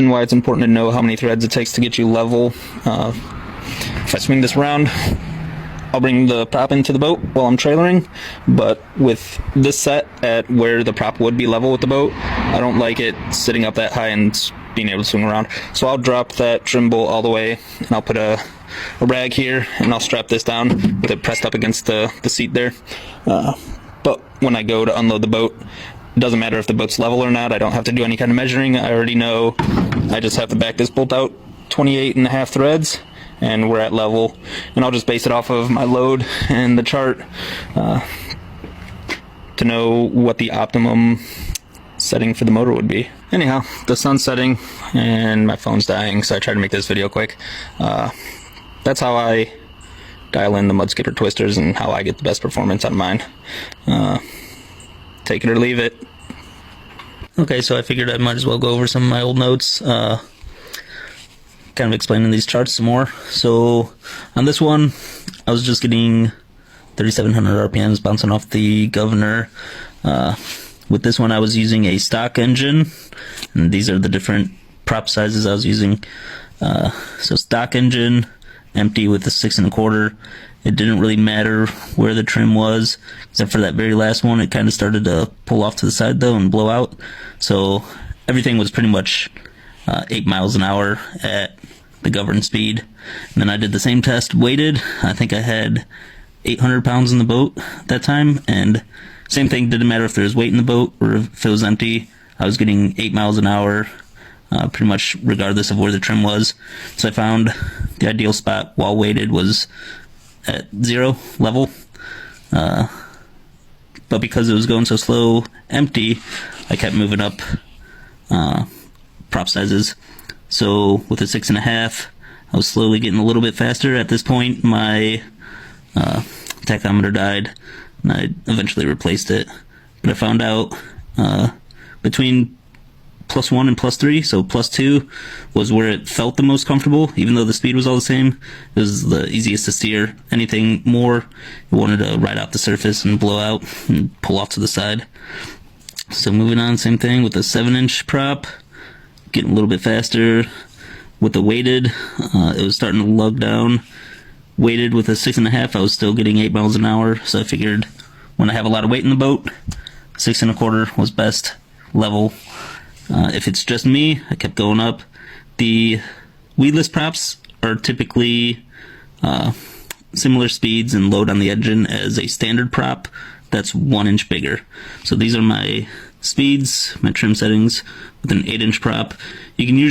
and why it's important to know how many threads it takes to get you level. If I swing this around, I'll bring the prop into the boat while I'm trailering, but with this set at where the prop would be level with the boat, I don't like it sitting up that high and being able to swing around. So I'll drop that trim bolt all the way, and I'll put a rag here, and I'll strap this down with it pressed up against the seat there. But when I go to unload the boat, it doesn't matter if the boat's level or not. I don't have to do any kind of measuring. I already know I just have to back this bolt out 28.5 threads, and we're at level. And I'll just base it off of my load and the chart to know what the optimum setting for the motor would be. Anyhow, the sun's setting and my phone's dying, so I tried to make this video quick. That's how I dial in the mud skipper twisters and how I get the best performance out of mine. Take it or leave it. Okay, so I figured I might as well go over some of my old notes, kind of explaining these charts some more. So on this one, I was just getting 3,700 RPMs bouncing off the governor. With this one, I was using a stock engine, and these are the different prop sizes I was using. So stock engine, empty with a 6 1/4. It didn't really matter where the trim was, except for that very last one. It kind of started to pull off to the side though and blow out. So everything was pretty much 8 miles an hour at the governed speed. And then I did the same test weighted. I think I had 800 pounds in the boat that time, and same thing, didn't matter if there was weight in the boat or if it was empty. I was getting 8 miles an hour, pretty much regardless of where the trim was. So I found the ideal spot while weighted was at 0 level. But because it was going so slow empty, I kept moving up prop sizes. So with a 6 1/2, I was slowly getting a little bit faster. At this point, my tachometer died, and I eventually replaced it. But I found out between +1 and +3, so +2 was where it felt the most comfortable, even though the speed was all the same. It was the easiest to steer. Anything more, you wanted to ride off the surface and blow out and pull off to the side. So moving on, same thing with the 7-inch prop, getting a little bit faster. With the weighted, it was starting to lug down. Weighted with a 6 1/2, I was still getting 8 miles an hour, so I figured when I have a lot of weight in the boat, 6 1/4 was best level. If it's just me, I kept going up. The weedless props are typically similar speeds and load on the engine as a standard prop that's 1 inch bigger. So these are my speeds, my trim settings with an 8-inch prop. You can usually